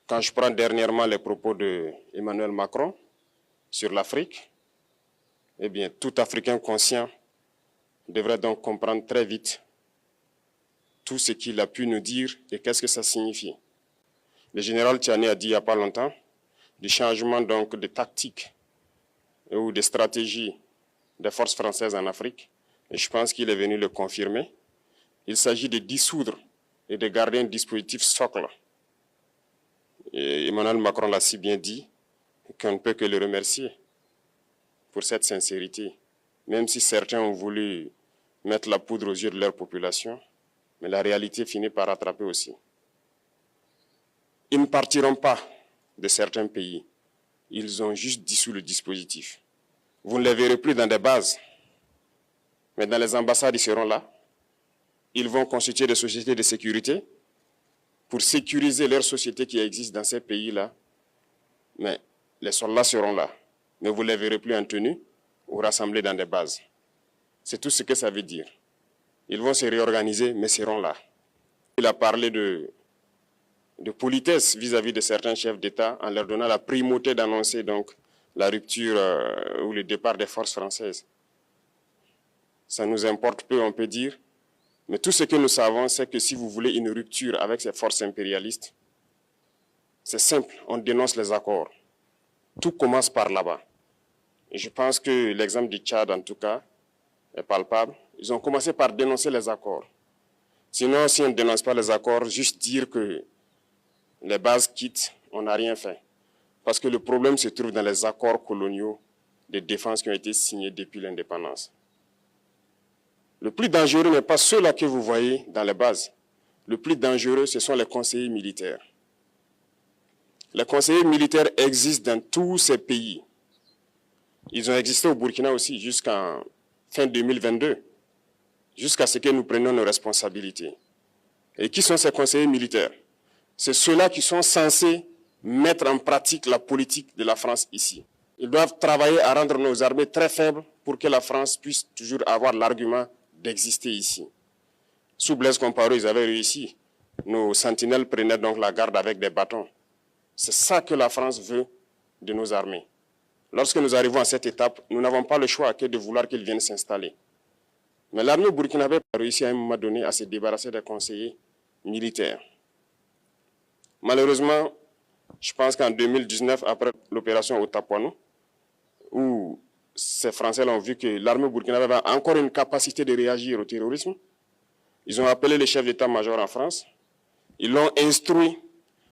Quand je prends dernièrement les propos d'Emmanuel Macron sur l'Afrique, eh bien, tout Africain conscient devrait donc comprendre très vite tout ce qu'il a pu nous dire et qu'est-ce que ça signifie. Le général Tiani a dit il n'y a pas longtemps du changement donc de tactique ou de stratégie des forces françaises en Afrique. Et je pense qu'il est venu le confirmer. Il s'agit de dissoudre et de garder un dispositif socle. Et Emmanuel Macron l'a si bien dit qu'on ne peut que le remercier pour cette sincérité. Même si certains ont voulu mettre la poudre aux yeux de leur population, mais la réalité finit par rattraper aussi. Ils ne partiront pas de certains pays. Ils ont juste dissous le dispositif. Vous ne les verrez plus dans des bases, mais dans les ambassades, ils seront là. Ils vont constituer des sociétés de sécurité pour sécuriser leurs sociétés qui existent dans ces pays-là. Mais les soldats seront là. Mais vous ne les verrez plus en tenue ou rassemblés dans des bases. C'est tout ce que ça veut dire. Ils vont se réorganiser, mais seront là. Il a parlé de politesse vis-à-vis de certains chefs d'État en leur donnant la primauté d'annoncer donc la rupture ou le départ des forces françaises. Ça nous importe peu, on peut dire. Mais tout ce que nous savons, c'est que si vous voulez une rupture avec ces forces impérialistes, c'est simple, on dénonce les accords. Tout commence par là-bas. Et je pense que l'exemple du Tchad, en tout cas, est palpable. Ils ont commencé par dénoncer les accords. Sinon, si on ne dénonce pas les accords, juste dire que les bases quittent, on n'a rien fait. Parce que le problème se trouve dans les accords coloniaux de défense qui ont été signés depuis l'indépendance. Le plus dangereux n'est pas ceux-là que vous voyez dans les bases. Le plus dangereux, ce sont les conseillers militaires. Les conseillers militaires existent dans tous ces pays. Ils ont existé au Burkina aussi jusqu'en fin 2022, jusqu'à ce que nous prenions nos responsabilités. Et qui sont ces conseillers militaires? C'est ceux-là qui sont censés mettre en pratique la politique de la France ici. Ils doivent travailler à rendre nos armées très faibles pour que la France puisse toujours avoir l'argument d'exister ici. Sous Blaise Compaoré, ils avaient réussi. Nos sentinelles prenaient donc la garde avec des bâtons. C'est ça que la France veut de nos armées. Lorsque nous arrivons à cette étape, nous n'avons pas le choix que de vouloir qu'ils viennent s'installer. Mais l'armée burkinabé a réussi à un moment donné à se débarrasser des conseillers militaires. Malheureusement, je pense qu'en 2019, après l'opération Otapouanou, où ces Français ont vu que l'armée burkinabé avait encore une capacité de réagir au terrorisme, ils ont appelé les chefs d'état-major en France, ils l'ont instruit